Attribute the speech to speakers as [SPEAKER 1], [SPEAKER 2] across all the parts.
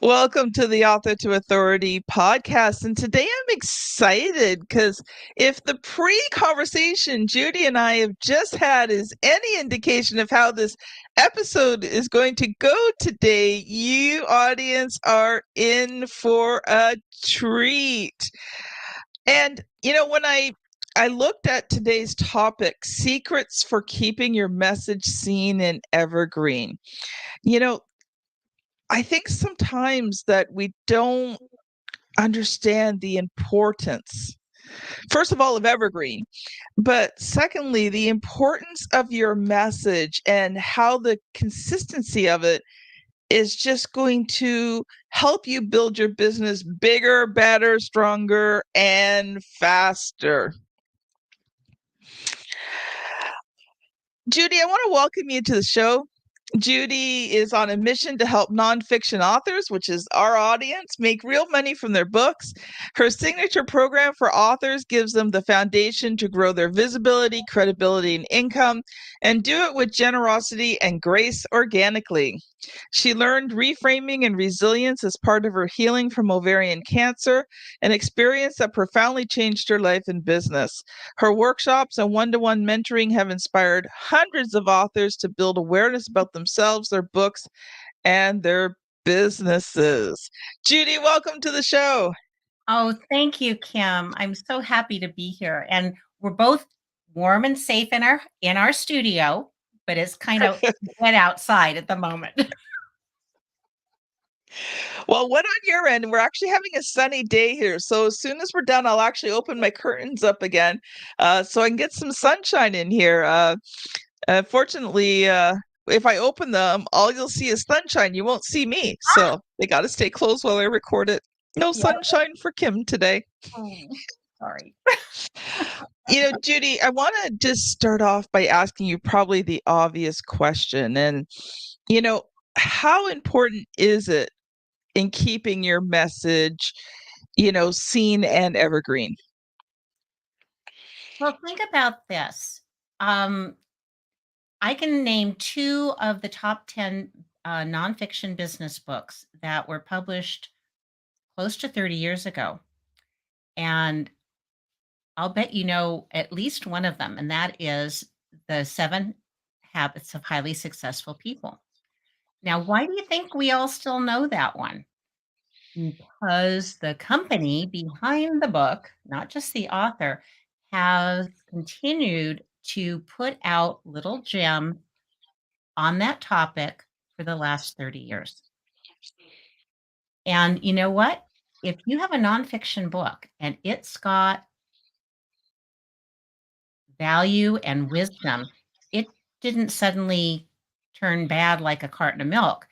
[SPEAKER 1] Welcome to the Author to Authority podcast. And today I'm excited because if the pre conversation Judy and I have just had is any indication of how this episode is going to go today, you audience are in for a treat. And, when I looked at today's topic, secrets for keeping your message seen in Evergreen. You know, I think sometimes that we don't understand the importance, first of all, of Evergreen, but secondly, the importance of your message and how the consistency of it is just going to help you build your business bigger, better, stronger, and faster. Judy, I want to welcome you to the show. Judy is on a mission to help nonfiction authors, which is our audience, make real money from their books. Her signature program for authors gives them the foundation to grow their visibility, credibility, and income, and do it with generosity and grace organically. She learned reframing and resilience as part of her healing from ovarian cancer, an experience that profoundly changed her life and business. Her workshops and one to one mentoring have inspired hundreds of authors to build awareness about themselves, their books, and their businesses. Judy, welcome to the show.
[SPEAKER 2] Oh, thank you, Kim. I'm so happy to be here. And we're both warm and safe in our studio, but it's kind of wet outside at the moment.
[SPEAKER 1] Well, what on your end? We're actually having a sunny day here. So as soon as we're done, I'll actually open my curtains up again so I can get some sunshine in here. Fortunately, if I open them, all you'll see is sunshine. You won't see me. So they got to stay closed while I record it. No
[SPEAKER 2] Yep.
[SPEAKER 1] sunshine for Kim today.
[SPEAKER 2] Oh, sorry.
[SPEAKER 1] Judy, I want to just start off by asking you probably the obvious question. And, you know, how important is it in keeping your message, seen and evergreen?
[SPEAKER 2] Well, think about this. Um, I can name two of the top 10 nonfiction business books that were published close to 30 years ago. And I'll bet you know at least one of them, and that is The 7 Habits of Highly Successful People. Now, why do you think we all still know that one? Because the company behind the book, not just the author, has continued to put out little gems on that topic for the last 30 years. And you know what? If you have a nonfiction book and it's got value and wisdom, it didn't suddenly turn bad like a carton of milk.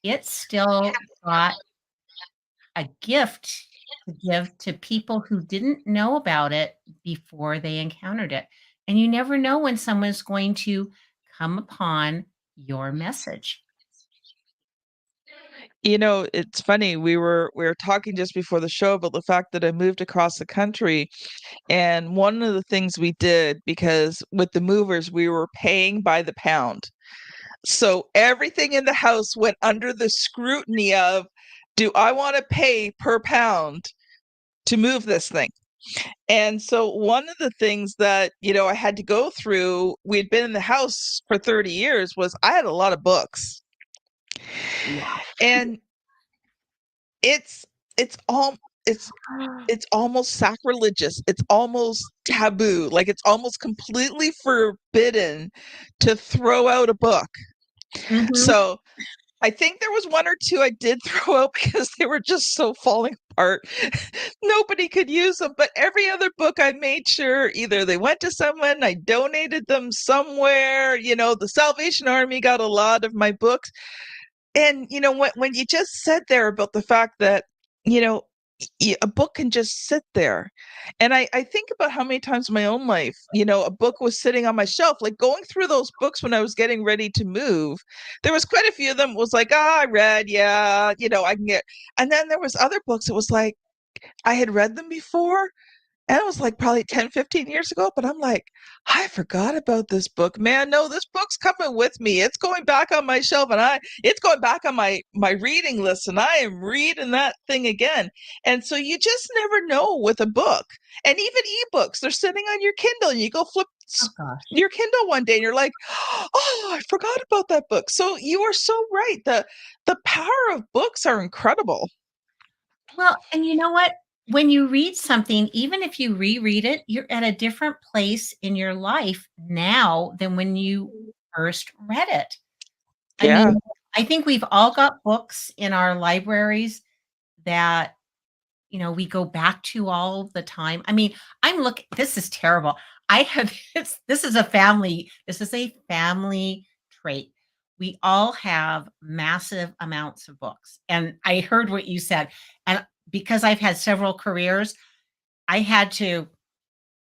[SPEAKER 2] It still got a gift to give to people who didn't know about it before they encountered it. And you never know when someone's going to come upon your message.
[SPEAKER 1] It's funny. We were talking just before the show about the fact that I moved across the country, and one of the things we did, because with the movers we were paying by the pound. So everything in the house went under the scrutiny of, do I want to pay per pound to move this thing? And so one of the things that, I had to go through, we'd been in the house for 30 years, was I had a lot of books.
[SPEAKER 2] Wow.
[SPEAKER 1] And it's it's all it's almost sacrilegious. It's almost taboo. Like it's almost completely forbidden to throw out a book.
[SPEAKER 2] Mhm.
[SPEAKER 1] So I think there was one or two I did throw out because they were just so falling apart. Nobody could use them. But every other book I made sure either they went to someone, I donated them somewhere. The Salvation Army got a lot of my books. And when you just said there about the fact that, you know, a book can just sit there. And I think about how many times in my own life, a book was sitting on my shelf, like going through those books when I was getting ready to move. There was quite a few of them was like, I read, yeah, I can get. And then there was other books. It was like, I had read them before, And it was like probably 10, 15 years ago, but I'm like, I forgot about this book. Man, no, this book's coming with me. It's going back on my shelf and it's going back on my reading list and I am reading that thing again. And so you just never know with a book. And even ebooks, they're sitting on your Kindle and you go flip
[SPEAKER 2] Oh gosh.
[SPEAKER 1] your Kindle one day and you're like, "Oh, I forgot about that book." So you are so right. The power of books are incredible.
[SPEAKER 2] Well, and you know what? When you read something, even if you reread it, you're at a different place in your life now than when you first read it. I
[SPEAKER 1] Yeah.
[SPEAKER 2] mean, I think we've all got books in our libraries that, we go back to all the time. I mean, this is terrible. I have this is a family trait. We all have massive amounts of books. And I heard what you said. And because I've had several careers, I had to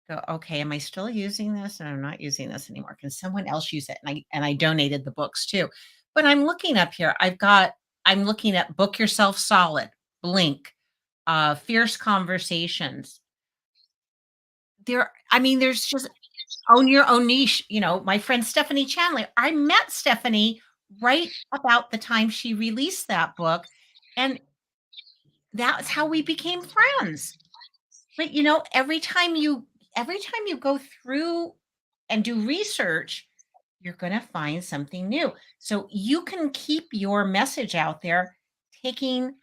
[SPEAKER 2] go, okay, am I still using this? And I'm not using this anymore. Can someone else use it? And I donated the books too. But I'm looking up here. I'm looking at Book Yourself Solid, Blink, Fierce Conversations. There's just own your own niche. My friend Stephanie Chandler. I met Stephanie right about the time she released that book. And that's how we became friends. But, every time you go through and do research, you're gonna find something new. So you can keep your message out there, taking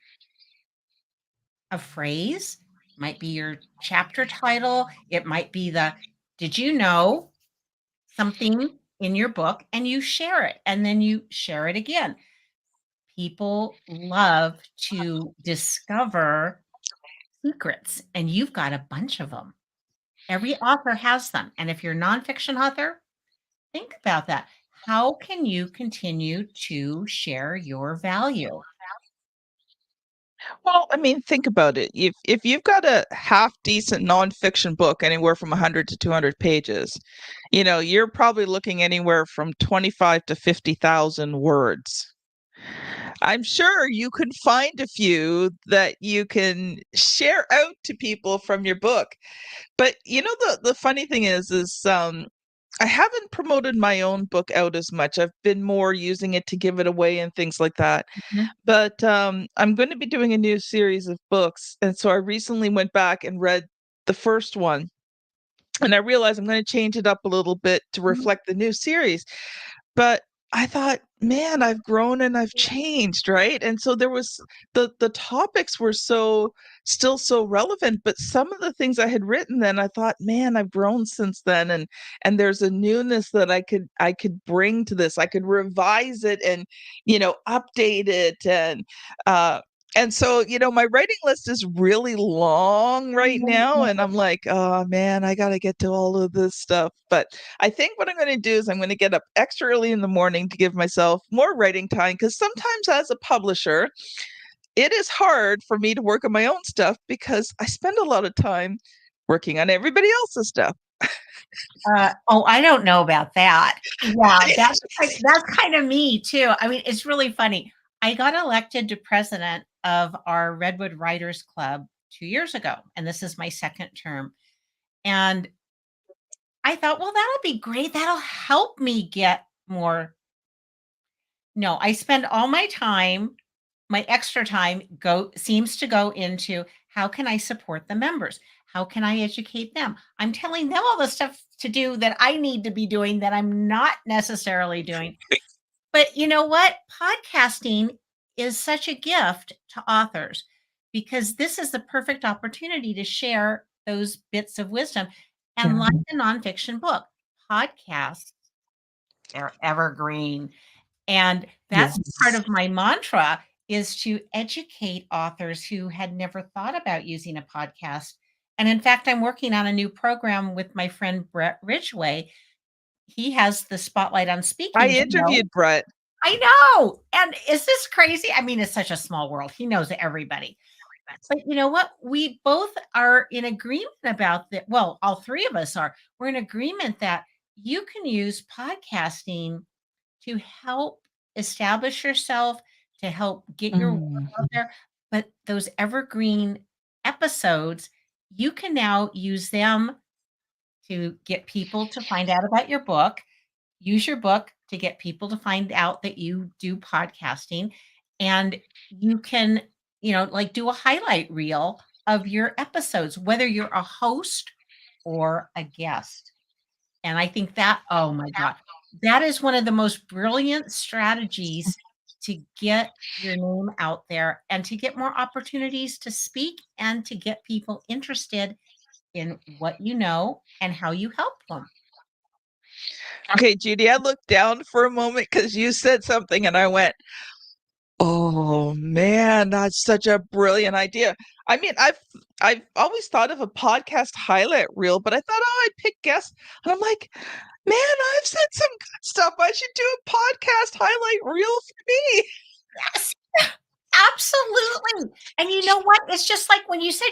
[SPEAKER 2] a phrase, might be your chapter title, it might be did you know something in your book, and you share it, and then you share it again. People love to discover secrets, and you've got a bunch of them. Every author has them, and if you're a nonfiction author, think about that. How can you continue to share your value?
[SPEAKER 1] Well, I mean, think about it. If you've got a half decent nonfiction book, anywhere from 100 to 200 pages, you're probably looking anywhere from 25 to 50,000 words. I'm sure you can find a few that you can share out to people from your book. But the funny thing is I haven't promoted my own book out as much. I've been more using it to give it away and things like that.
[SPEAKER 2] Mhm.
[SPEAKER 1] But I'm going to be doing a new series of books, and so I recently went back and read the first one, and I realized I'm going to change it up a little bit to reflect the new series. But I thought, man, I've grown and I've changed, right? And so there was the topics were still so relevant, but some of the things I had written then, I thought, man, I've grown since then, and there's a newness that I could bring to this. I could revise it and update it and so, my writing list is really long right now, and I'm like, oh man, I got to get to all of this stuff. But I think what I'm going to do is I'm going to get up extra early in the morning to give myself more writing time because sometimes as a publisher, it is hard for me to work on my own stuff because I spend a lot of time working on everybody else's stuff.
[SPEAKER 2] Oh, I don't know about that. Yeah, that's kinda me too. I mean, it's really funny. I got elected to president of our Redwood Writers Club 2 years ago, and this is my 2nd term, and I thought, "Well, that'll be great. That'll help me get more." No, I spend all my extra time seems to go into how can I support the members? How can I educate them? I'm telling them all the stuff to do that I need to be doing that I'm not necessarily doing. But you know what? Podcasting is such a gift to authors because this is the perfect opportunity to share those bits of wisdom. And
[SPEAKER 1] Yeah.
[SPEAKER 2] like a nonfiction book, podcasts are evergreen. And that's part
[SPEAKER 1] Yes.
[SPEAKER 2] of my mantra is to educate authors who had never thought about using a podcast. And in fact, I'm working on a new program with my friend Brett Ridgway. He has the Spotlight on
[SPEAKER 1] I
[SPEAKER 2] Speaking.
[SPEAKER 1] interviewed Brett.
[SPEAKER 2] I know. And is this crazy? I mean, it's such a small world. He knows everybody. But you know what? We both are in agreement about that. Well, all three of us are. We're in agreement that you can use podcasting to help establish yourself, to help get your work
[SPEAKER 1] Mm.
[SPEAKER 2] out there. But those evergreen episodes, you can now use them to get people to find out about your book, use your book to get people to find out that you do podcasting, and you can, like, do a highlight reel of your episodes, whether you're a host or a guest. And I think that, oh my god, that is one of the most brilliant strategies to get your name out there and to get more opportunities to speak and to get people interested in what you know and how you help them.
[SPEAKER 1] Okay, Judy, I looked down for a moment because you said something and I went, oh man, that's such a brilliant idea. I mean, I've always thought of a podcast highlight reel, but I thought, oh, I'd pick guests. And I'm like, man, I've said some good stuff. I should do a podcast highlight reel for me.
[SPEAKER 2] Yes, absolutely. And you know what? It's just like when you said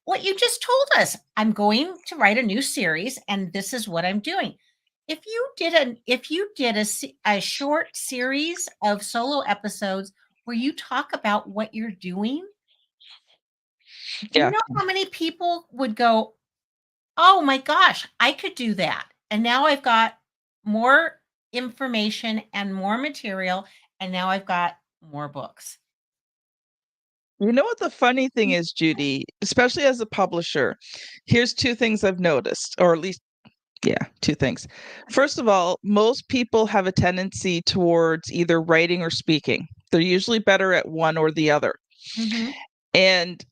[SPEAKER 2] what you just told us. I'm going to write a new series, and this is what I'm doing. If you did a short series of solo episodes where you talk about what you're doing, do you
[SPEAKER 1] Yeah.
[SPEAKER 2] know how many people would go, "Oh my gosh, I could do that." And now I've got more information and more material, and now I've got more books.
[SPEAKER 1] You know what the funny thing is, Judy, especially as a publisher, here's two things I've noticed, or at least, yeah, two things. First of all, most people have a tendency towards either writing or speaking. They're usually better at one or the other.
[SPEAKER 2] Mhm.
[SPEAKER 1] And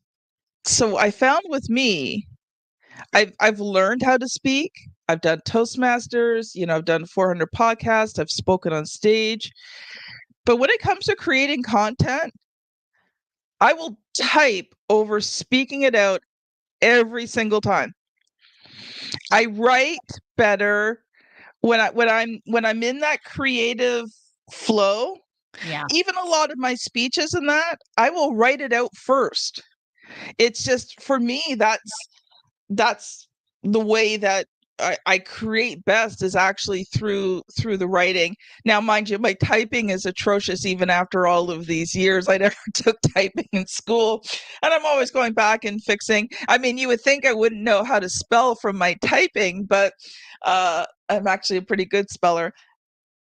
[SPEAKER 1] so I found with me, I've learned how to speak. I've done Toastmasters, I've done 400 podcasts, I've spoken on stage. But when it comes to creating content, I will type over speaking it out every single time. I write better when I'm in that creative flow.
[SPEAKER 2] Yeah.
[SPEAKER 1] Even a lot of my speeches and that, I will write it out first. It's just for me, that's the way that I create best is actually through the writing. Now, mind you, my typing is atrocious even after all of these years. I never took typing in school, and I'm always going back and fixing. I mean, you would think I wouldn't know how to spell from my typing, but I'm actually a pretty good speller.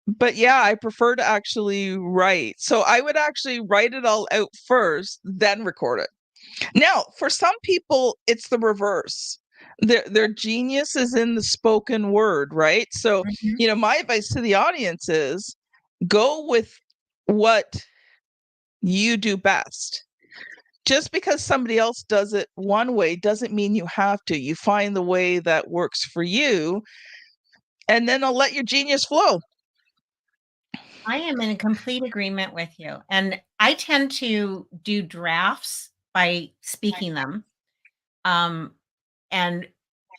[SPEAKER 1] But yeah, I prefer to actually write. So I would actually write it all out first, then record it. Now, for some people, it's the reverse. Their genius is in the spoken word, right? So,
[SPEAKER 2] Mhm.
[SPEAKER 1] my advice to the audience is go with what you do best. Just because somebody else does it one way doesn't mean you have to. You find the way that works for you, and then I'll let your genius flow.
[SPEAKER 2] I am in complete agreement with you, and I tend to do drafts by speaking them, um, and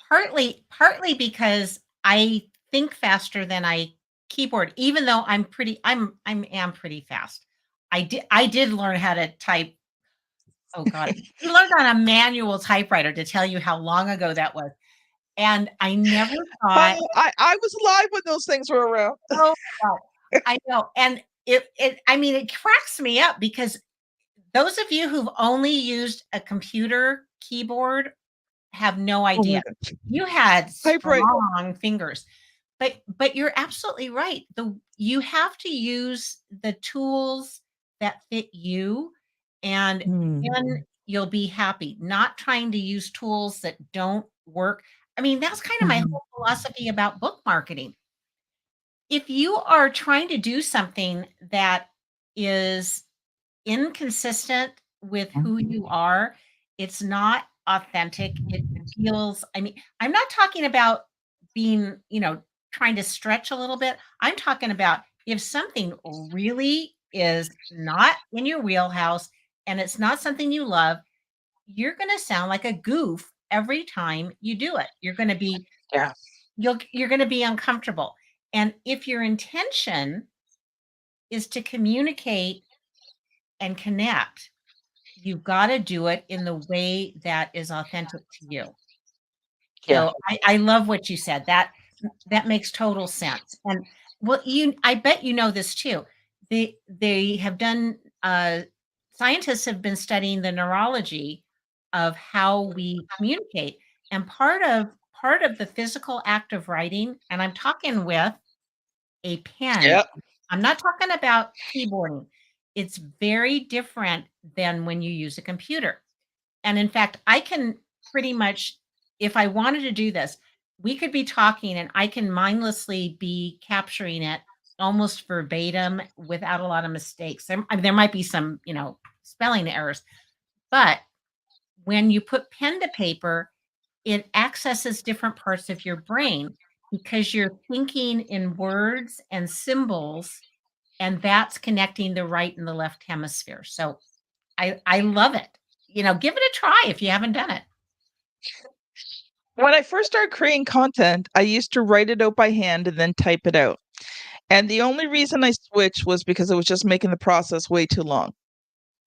[SPEAKER 2] partly because I think faster than I keyboard, even though I am pretty fast. I did learn how to type. Oh god, we learned on a manual typewriter, to tell you how long ago that was, and I never thought,
[SPEAKER 1] Oh, I was alive when those things were around.
[SPEAKER 2] "Oh god." I know, and I mean, it cracks me up because those of you who've only used a computer keyboard have no
[SPEAKER 1] Oh my
[SPEAKER 2] idea.
[SPEAKER 1] god.
[SPEAKER 2] You had
[SPEAKER 1] Typewriter.
[SPEAKER 2] strong fingers. But you're absolutely right. You have to use the tools that fit you, and then
[SPEAKER 1] Hmm.
[SPEAKER 2] you'll be happy, not trying to use tools that don't work. I mean, that's kind of my
[SPEAKER 1] Mhm.
[SPEAKER 2] whole philosophy about book marketing. If you are trying to do something that is inconsistent with who you are, it's not authentic. It feels, I mean, I'm not talking about being, trying to stretch a little bit. I'm talking about if something really is not in your wheelhouse and it's not something you love, you're going to sound like a goof every time you do it.
[SPEAKER 1] Yeah.
[SPEAKER 2] You're going to be uncomfortable. And if your intention is to communicate and connect, you've gotta do it in the way that is authentic to you.
[SPEAKER 1] Yeah.
[SPEAKER 2] So I love what you said. That makes total sense. And well, I bet you know this too. They have done scientists have been studying the neurology of how we communicate. And part of the physical act of writing, and I'm talking with a pen.
[SPEAKER 1] Yeah.
[SPEAKER 2] I'm not talking about keyboarding. It's very different than when you use a computer. And in fact, I can pretty much, if I wanted to do this, we could be talking and I can mindlessly be capturing it almost verbatim without a lot of mistakes. There might be some, spelling errors, but when you put pen to paper, it accesses different parts of your brain because you're thinking in words and symbols, and that's connecting the right and the left hemisphere. So I love it. Give it a try if you haven't done it.
[SPEAKER 1] When I first started creating content, I used to write it out by hand and then type it out. And the only reason I switched was because it was just making the process way too long.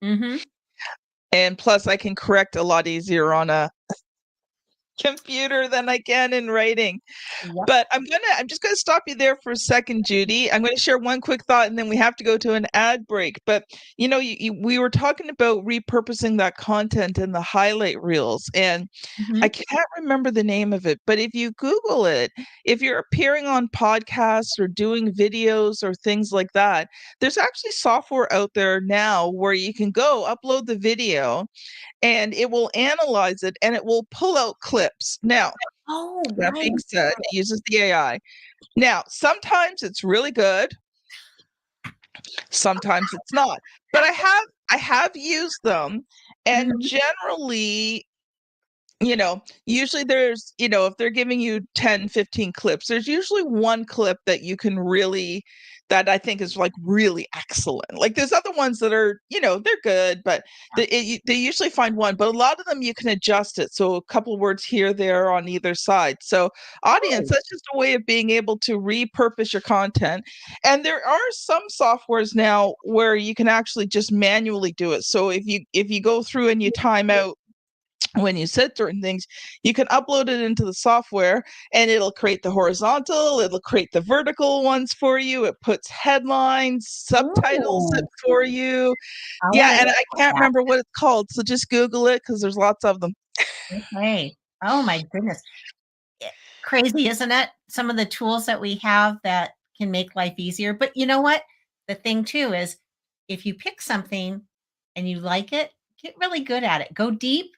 [SPEAKER 2] Mhm.
[SPEAKER 1] And plus, I can correct a lot easier on a computer than I can in writing.
[SPEAKER 2] Yep.
[SPEAKER 1] But I'm just gonna stop you there for a second, Judy. I'm gonna share one quick thought, and then we have to go to an ad break. But we were talking about repurposing that content in the highlight reels, and I
[SPEAKER 2] Mhm.
[SPEAKER 1] can't remember the name of it. But if you Google it, if you're appearing on podcasts or doing videos or things like that, there's actually software out there now where you can go upload the video, and it will analyze it and it will pull out clips. Now,
[SPEAKER 2] Oh,
[SPEAKER 1] that
[SPEAKER 2] right.
[SPEAKER 1] being said, it uses the AI. Now, sometimes it's really good, sometimes it's not. But I have used them, and
[SPEAKER 2] Mhm.
[SPEAKER 1] generally, usually there's, if they're giving you 10, 15 clips, there's usually one clip that you can really, that I think is like really excellent. Like there's other ones that are, they're good, but they usually find one, but a lot of them you can adjust it. So a couple words here, there on either side. So audience,
[SPEAKER 2] Oh.
[SPEAKER 1] that's just a way of being able to repurpose your content. And there are some softwares now where you can actually just manually do it. So if you go through and you time out when you said certain things, you can upload it into the software and it'll create the horizontal, it'll create the vertical ones for you. It puts headlines, subtitles
[SPEAKER 2] Ooh,
[SPEAKER 1] for you.
[SPEAKER 2] I
[SPEAKER 1] Yeah,
[SPEAKER 2] wanna
[SPEAKER 1] and I
[SPEAKER 2] try
[SPEAKER 1] can't
[SPEAKER 2] that.
[SPEAKER 1] remember what it's called. So just Google it because there's lots of them.
[SPEAKER 2] Okay. Oh my goodness. Crazy, isn't it? Some of the tools that we have that can make life easier. But you know what? The thing too is if you pick something and you like it, get really good at it. Go deep.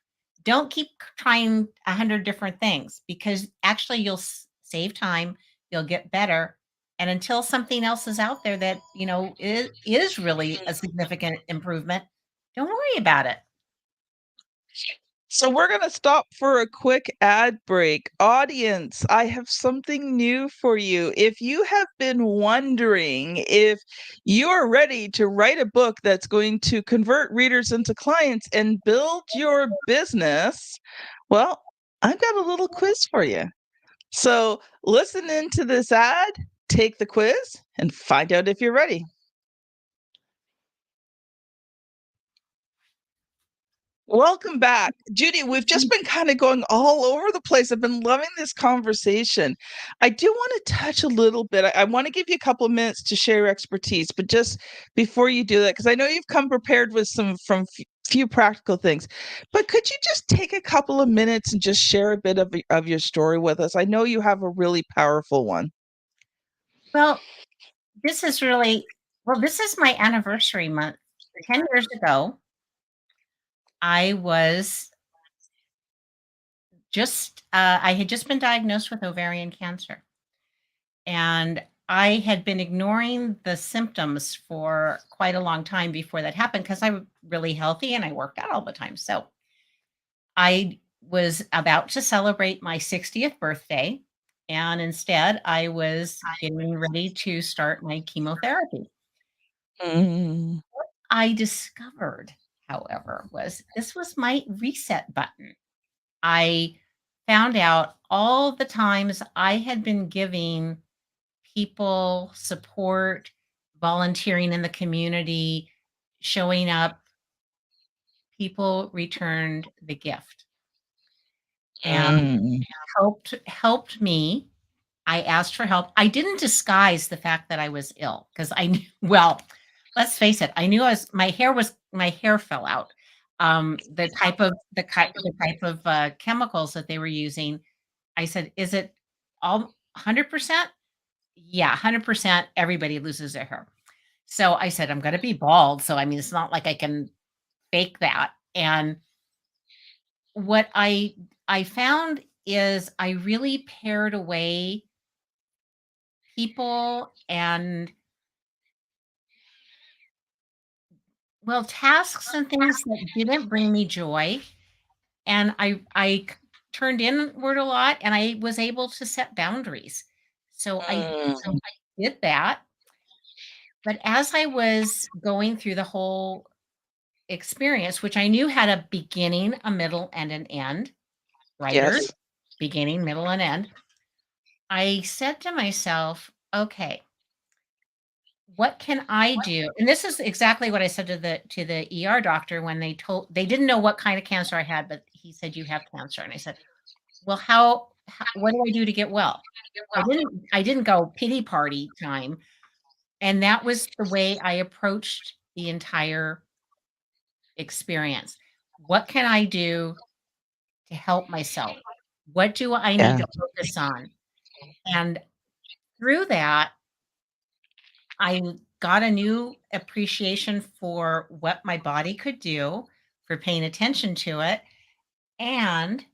[SPEAKER 2] Don't keep trying 100 different things because actually you'll save time, you'll get better. And until something else is out there that, is really a significant improvement, don't worry about it.
[SPEAKER 1] So we're going to stop for a quick ad break. Audience, I have something new for you. If you have been wondering if you are ready to write a book that's going to convert readers into clients and build your business, well, I've got a little quiz for you. So listen into this ad, take the quiz, and find out if you're ready. Welcome back. Judy, we've just been kind of going all over the place. I've been loving this conversation. I do want to touch a little bit. I want to give you a couple of minutes to share your expertise, but just before you do that, because I know you've come prepared with few practical things, but could you just take a couple of minutes and just share a bit of your story with us? I know you have a really powerful one.
[SPEAKER 2] Well, this is really this is my anniversary month. 10 years ago, I was I had just been diagnosed with ovarian cancer. And I had been ignoring the symptoms for quite a long time before that happened because I'm really healthy and I worked out all the time. So I was about to celebrate my 60th birthday. And instead, I was getting ready to start my chemotherapy.
[SPEAKER 1] Mm.
[SPEAKER 2] I discovered, however, was this was my reset button. I found out all the times I had been giving people support, volunteering in the community, showing up, people returned the gift and
[SPEAKER 1] Mm.
[SPEAKER 2] helped me. I asked for help. I didn't disguise the fact that I was ill because I knew, well, let's face it, I knew my hair fell out. the type of chemicals that they were using. I said, "Is it all 100%?" "Yeah, 100%, everybody loses their hair." So I said, "I'm gonna be bald, so, I mean, it's not like I can fake that." And what I found is I really pared away people and, well, tasks and things that didn't bring me joy, and I turned inward a lot, and I was able to set boundaries. So I
[SPEAKER 1] Mm,
[SPEAKER 2] did that, but as I was going through the whole experience, which I knew had a beginning, a middle, and an end, writers,
[SPEAKER 1] yes.
[SPEAKER 2] beginning, middle, and end, I said to myself, "Okay, what can I do?" And this is exactly what I said to the ER doctor when they didn't know what kind of cancer I had, but he said, "You have cancer." And I said, "Well, how what do I do to get well?" I didn't go pity party time, and that was the way I approached the entire experience. What can I do to help myself? What do I need
[SPEAKER 1] Yeah.
[SPEAKER 2] to focus on? And through that, I got a new appreciation for what my body could do, for paying attention to it, and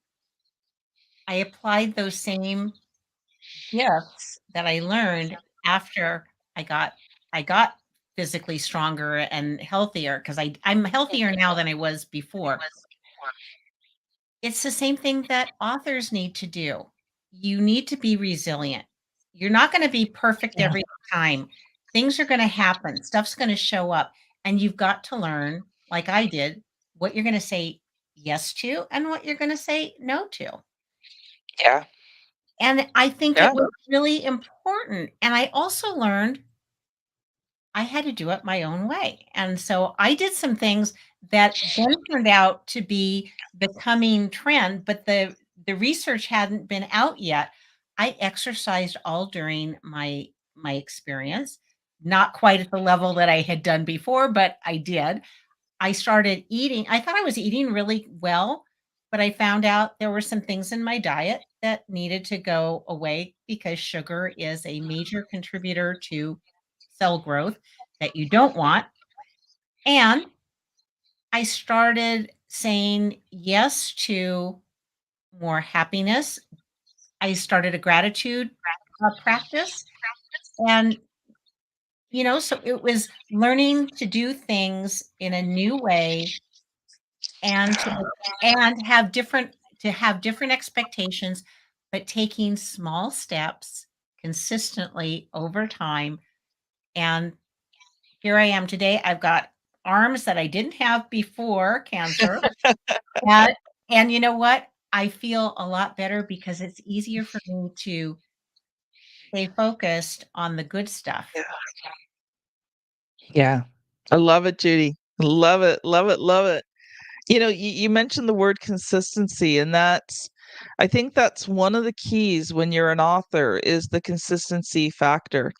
[SPEAKER 2] I applied those same gifts that I learned after I got I got physically stronger and healthier because I'm healthier now than I was before. It's the same thing that authors need to do. You need to be resilient. You're not gonna be perfect
[SPEAKER 1] Yeah.
[SPEAKER 2] every time. Things are gonna happen, stuff's gonna show up, and you've got to learn, like I did, what you're gonna say yes to and what you're gonna say no to.
[SPEAKER 1] Yeah.
[SPEAKER 2] And I think
[SPEAKER 1] Yeah.
[SPEAKER 2] it was really important, and I also learned I had to do it my own way. And so I did some things that then turned out to be the coming trend, but the research hadn't been out yet. I exercised all during my experience, not quite at the level that I had done before, but I did. I started eating. I thought I was eating really well, but I found out there were some things in my diet that needed to go away because sugar is a major contributor to cell growth that you don't want. And I started saying yes to more happiness. I started a gratitude practice. And, so it was learning to do things in a new way and to have different expectations, but taking small steps consistently over time. And here I am today. I've got arms that I didn't have before cancer. And and you know what? I feel a lot better because it's easier for me to stay focused on the good stuff.
[SPEAKER 1] Yeah. Yeah. I love it, Judy. Love it. Love it. Love it. You mentioned the word consistency, and I think that's one of the keys when you're an author is the consistency factor.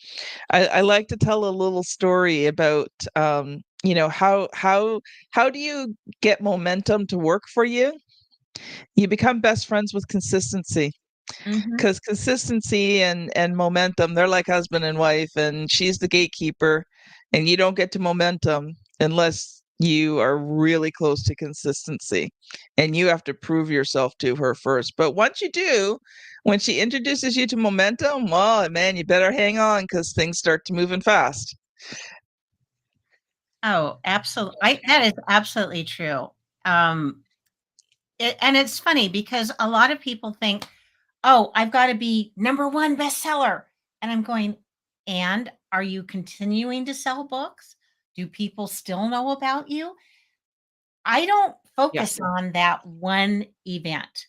[SPEAKER 1] I like to tell a little story about, how do you get momentum to work for you? You become best friends with consistency.
[SPEAKER 2] Mhm.
[SPEAKER 1] Because consistency and momentum, they're like husband and wife, and she's the gatekeeper, and you don't get to momentum unless you are really close to consistency, and you have to prove yourself to her first. But once you do, when she introduces you to momentum, well, man, you better hang on because things start to moving fast.
[SPEAKER 2] Oh, absolutely. That is absolutely true. Um, and it's funny because a lot of people think, "Oh, I've gotta be number 1 bestseller." And I'm going, "And are you continuing to sell books? Do people still know about you?" I don't
[SPEAKER 1] Yeah.
[SPEAKER 2] focus on that one event.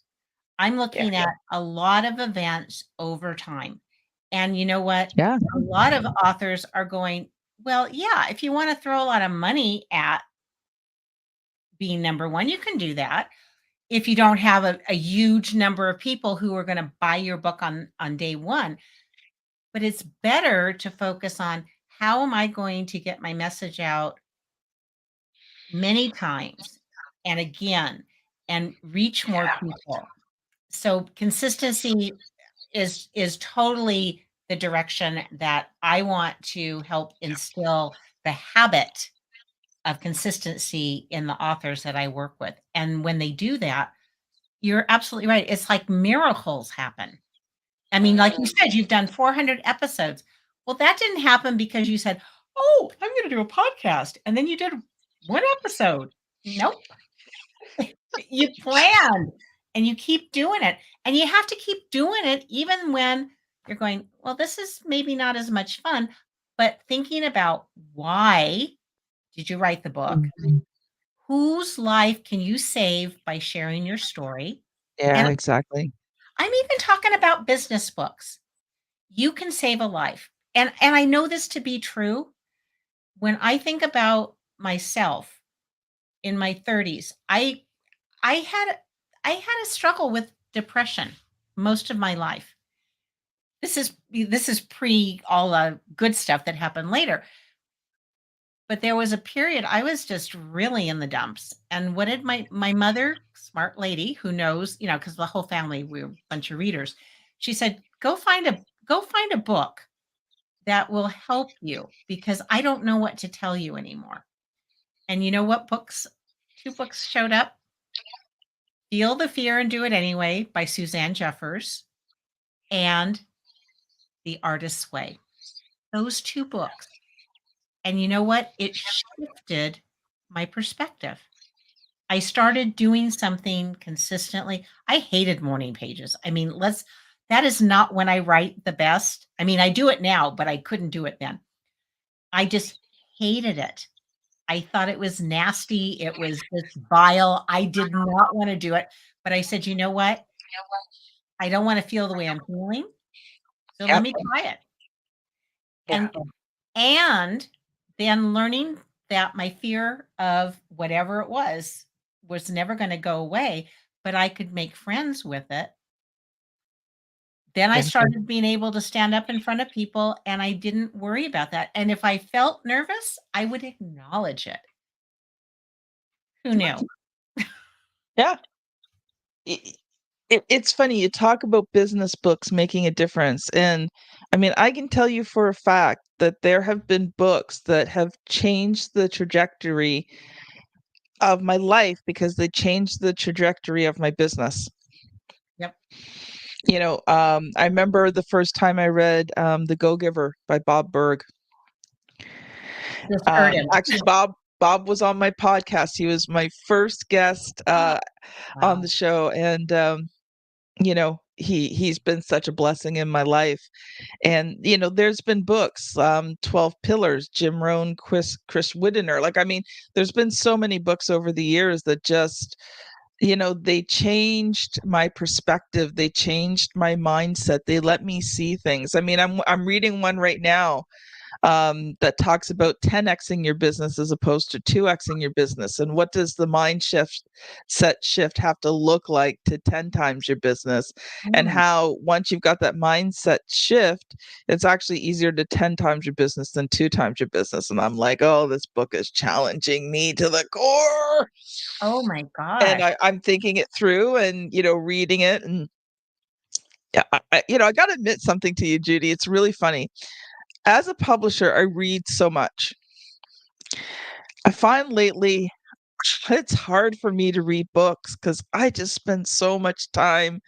[SPEAKER 2] I'm
[SPEAKER 1] Yeah.
[SPEAKER 2] looking at a lot of events over time. And you know what?
[SPEAKER 1] Yeah.
[SPEAKER 2] A lot of authors are going, "Well, yeah, if you wanna throw a lot of money at being number 1, you can do that. If you don't have a huge number of people who are gonna buy your book on day 1." But it's better to focus on how am I going to get my message out many times? and again and reach more people. So consistency is totally the direction that I want to help instill the habit of consistency in the authors that I work with. And when they do that, you're absolutely right. It's like miracles happen. I mean, like you
[SPEAKER 1] Mm.
[SPEAKER 2] said, you've done 400 episodes. Well, that didn't happen because you said, "Oh, I'm going to do a podcast." And then you did one episode. Nope. You planned and you keep doing it. And you have to keep doing it even when you're going, well, this is maybe not as much fun, but thinking about why did you write the book?
[SPEAKER 1] Mhm.
[SPEAKER 2] Whose life can you save by sharing your story?
[SPEAKER 1] Yeah,
[SPEAKER 2] And
[SPEAKER 1] exactly.
[SPEAKER 2] I'm even talking about business books. You can save a life. And I know this to be true. When I think about myself in my 30s, I had I had a struggle with depression most of my life. This is pre all the good stuff that happened later. But there was a period I was just really in the dumps. And what did my mother, smart lady who knows, because the whole family, we were a bunch of readers, she said, go find a book that will help you because I don't know what to tell you anymore. And you know what books? Two books showed up. Feel the Fear and Do It Anyway by Suzanne Jeffers and The Artist's Way. Those two books. And you know what? It shifted my perspective. I started doing something consistently. I hated morning pages. I mean, that is not when I write the best. I mean, I do it now, but I couldn't do it then. I just hated it. I thought it was nasty. It was just vile. I did not want to do it. But I said, you know what? I don't want to feel the way I'm feeling. So let
[SPEAKER 1] Yep.
[SPEAKER 2] me try it.
[SPEAKER 1] Yeah.
[SPEAKER 2] And then learning that my fear of whatever it was never going to go away, but I could make friends with it. Then I
[SPEAKER 1] Yeah.
[SPEAKER 2] started being able to stand up in front of people and I didn't worry about that. And if I felt nervous, I would acknowledge it. Who knew?
[SPEAKER 1] Yeah. It's funny, you talk about business books making a difference. And I mean, I can tell you for a fact that there have been books that have changed the trajectory of my life because they changed the trajectory of my business.
[SPEAKER 2] Yep.
[SPEAKER 1] I remember the first time I read The Go Giver by Bob Berg.
[SPEAKER 2] Just heard him.
[SPEAKER 1] Actually, Bob was on my podcast. He was my first guest on the
[SPEAKER 2] Wow.
[SPEAKER 1] show, and he's been such a blessing in my life. And there's been books, 12 Pillars, Jim Rohn, Chris Widener. Like, I mean, there's been so many books over the years that just they changed my perspective, they changed my mindset, they let me see things. I mean, I'm reading one right now that talks about 10xing your business as opposed to 2xing your business. And what does the set shift have to look like to 10 times your business? And
[SPEAKER 2] Mm.
[SPEAKER 1] how once you've got that mindset shift, it's actually easier to 10 times your business than 2 times your business. And I'm like, oh, this book is challenging me to the core.
[SPEAKER 2] Oh my
[SPEAKER 1] And
[SPEAKER 2] gosh.
[SPEAKER 1] I'm thinking it through and, reading it. And yeah, I got to admit something to you, Judy. It's really funny. As a publisher, I read so much. I find lately it's hard for me to read books because I just spend so much time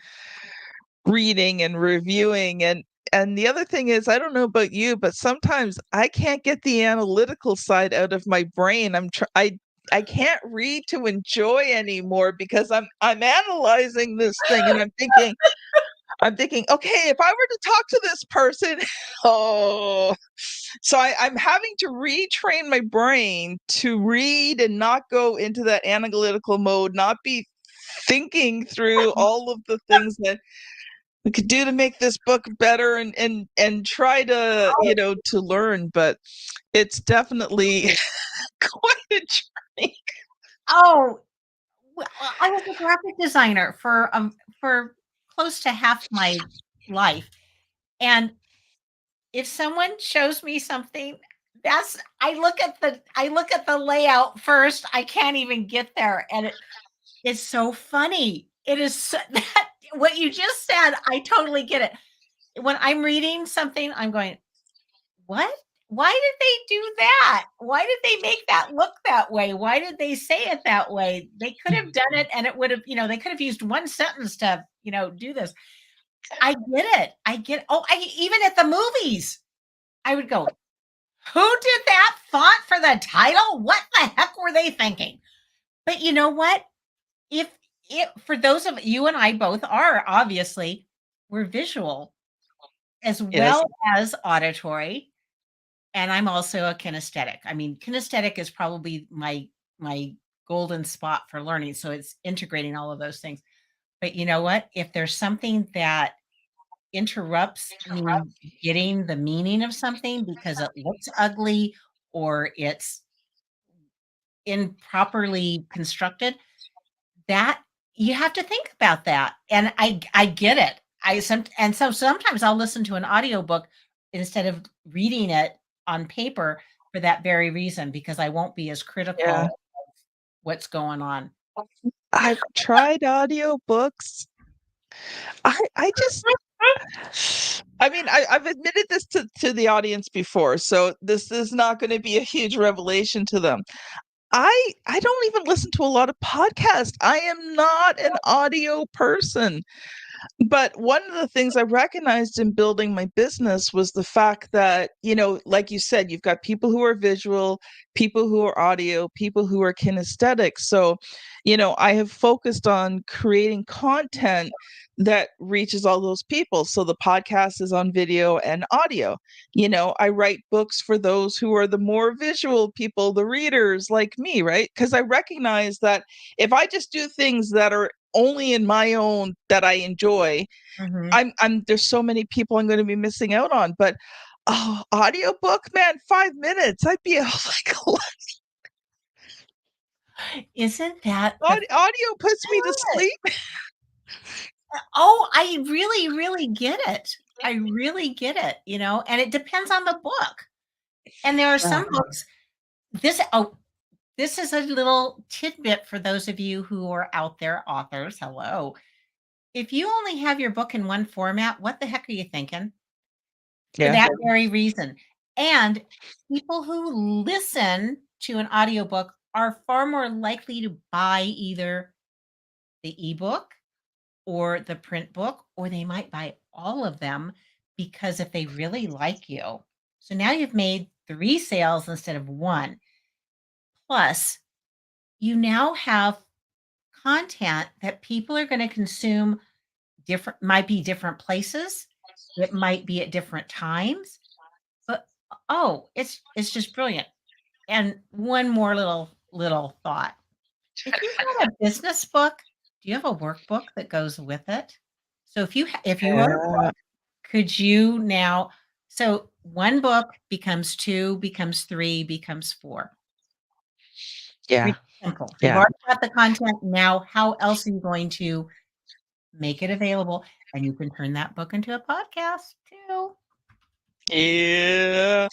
[SPEAKER 1] reading and reviewing. And the other thing is, I don't know about you, but sometimes I can't get the analytical side out of my brain. I can't read to enjoy anymore because I'm analyzing this thing and I'm thinking, okay, if I were to talk to this person, oh, so I'm having to retrain my brain to read and not go into that analytical mode, not be thinking through all of the things that we could do to make this book better and try to, to learn. But it's definitely quite a journey.
[SPEAKER 2] Oh, well, I was a graphic designer for close to half my life, and if someone shows me something I look at the layout first. I can't even get there, and it's so funny. It is so, that what you just said. I totally get it. When I'm reading something, I'm going, "What? Why did they do that? Why did they make that look that way? Why did they say it that way? They could have done it, and it would have, they could have used one sentence to, do this." I get it. I get. Oh, even at the movies, I would go, "Who did that font for the title? What the heck were they thinking?" But you know what? If for those of you and I both are obviously, we're visual as
[SPEAKER 1] Yes.
[SPEAKER 2] well as auditory, and I'm also a kinesthetic. I mean, kinesthetic is probably my golden spot for learning, so it's integrating all of those things. But you know what? If there's something that interrupts me getting the meaning of something because it looks ugly or it's improperly constructed, that you have to think about that. And I get it. So sometimes I'll listen to an audiobook instead of reading it on paper for that very reason, because I won't be as critical
[SPEAKER 1] Yeah.
[SPEAKER 2] of what's going on.
[SPEAKER 1] I've tried audiobooks. I just I mean, I've admitted this to the audience before, so this is not going to be a huge revelation to them. I don't even listen to a lot of podcasts. I am not an audio person. But one of the things I recognized in building my business was the fact that, like you said, you've got people who are visual, people who are audio, people who are kinesthetic. So, I have focused on creating content that reaches all those people. So the podcast is on video and audio. I write books for those who are the more visual people, the readers like me, right? Because I recognize that if I just do things that are only in my own that I enjoy,
[SPEAKER 2] Mhm.
[SPEAKER 1] I'm there's so many people I'm going to be missing out on. But audiobook, man, 5 minutes, I'd be like,
[SPEAKER 2] Isn't that the
[SPEAKER 1] audio puts me to sleep.
[SPEAKER 2] Oh, I really, really get it. I really get it, and it depends on the book. And there are
[SPEAKER 1] Yeah.
[SPEAKER 2] some books this is a little tidbit for those of you who are out there, authors, hello. If you only have your book in one format, what the heck are you thinking? For
[SPEAKER 1] Yeah.
[SPEAKER 2] that very reason. And people who listen to an audiobook are far more likely to buy either the ebook or the print book, or they might buy all of them because if they really like you. So now you've made 3 sales instead of 1. Plus, you now have content that people are gonna consume might be different places, it might be at different times, but, oh, it's just brilliant. And one more little thought. If you had a business book, do you have a workbook that goes with it? So if you wrote a
[SPEAKER 1] Yeah.
[SPEAKER 2] book, could you now so 1 book becomes 2, becomes 3, becomes 4.
[SPEAKER 1] Yeah.
[SPEAKER 2] Pretty simple. You've
[SPEAKER 1] Yeah.
[SPEAKER 2] already got the content, now how else are you going to make it available? And you can turn that book into a podcast too.
[SPEAKER 1] Yeah.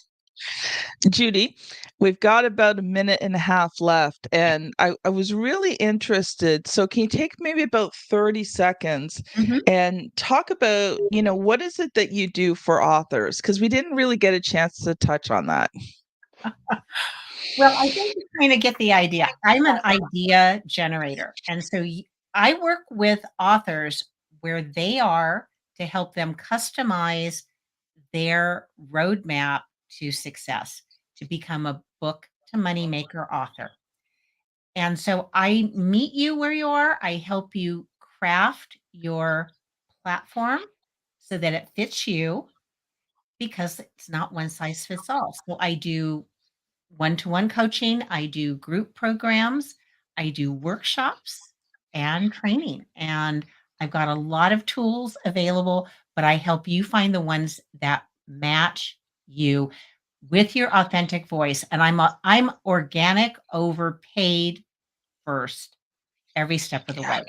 [SPEAKER 1] Judy, we've got about a minute and a half left, and I was really interested. So, can you take maybe about 30 seconds
[SPEAKER 2] Mhm.
[SPEAKER 1] and talk about, what is it that you do for authors? Because we didn't really get a chance to touch on that.
[SPEAKER 2] Well, I think you kinda get the idea. I'm an idea generator, and so I work with authors where they are to help them customize their roadmap to success, to become a book to money maker author. And so I meet you where you are. I help you craft your platform so that it fits you because it's not one size fits all. So I do one-to-one coaching, I do group programs, I do workshops and training. And I've got a lot of tools available, but I help you find the ones that match you with your authentic voice. And I'm organic over paid first every step of the way.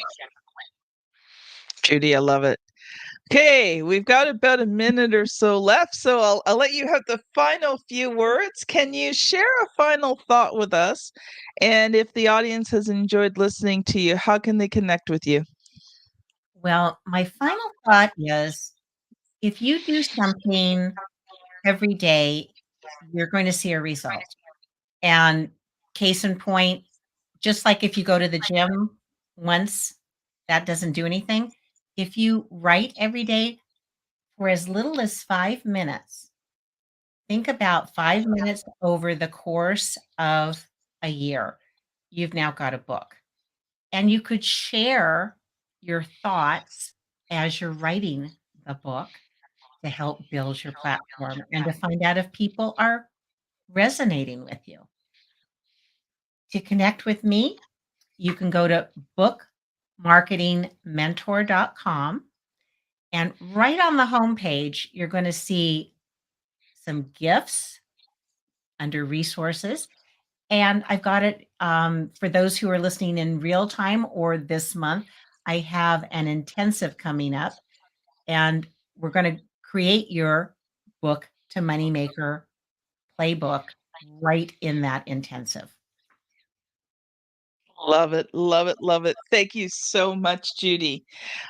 [SPEAKER 1] Judy, I love it. Okay, we've got about a minute or so left, so I'll let you have the final few words. Can you share a final thought with us? And if the audience has enjoyed listening to you, how can they connect with you?
[SPEAKER 2] Well, my final thought is if you do something every day, you're going to see a result. And case in point, just like if you go to the gym once, that doesn't do anything. If you write every day for as little as 5 minutes, think about 5 minutes over the course of a year. You've now got a book. And you could share your thoughts as you're writing the book to help build your platform and to find out if people are resonating with you. To connect with me, you can go to bookmarketingmentor.com. And right on the homepage, you're going to see some gifts under resources. And I've got it for those who are listening in real time or this month. I have an intensive coming up, and we're going to create your book to moneymaker playbook right in that intensive.
[SPEAKER 1] Love it, love it, love it. Thank you so much, Judy.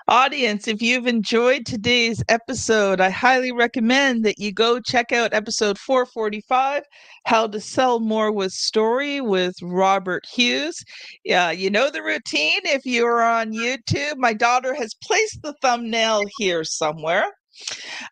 [SPEAKER 1] Audience, if you've enjoyed today's episode, I highly recommend that you go check out episode 445, How to Sell More with Story with Robert Hughes. Yeah, you know the routine. If you're on YouTube, my daughter has placed the thumbnail here somewhere.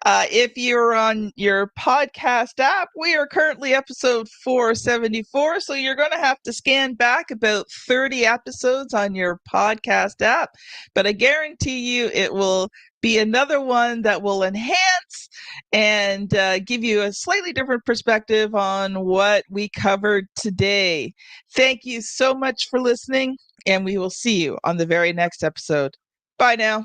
[SPEAKER 1] If you're on your podcast app, we are currently episode 474. So you're going to have to scan back about 30 episodes on your podcast app. But I guarantee you it will be another one that will enhance and give you a slightly different perspective on what we covered today. Thank you so much for listening, and we will see you on the very next episode. Bye now.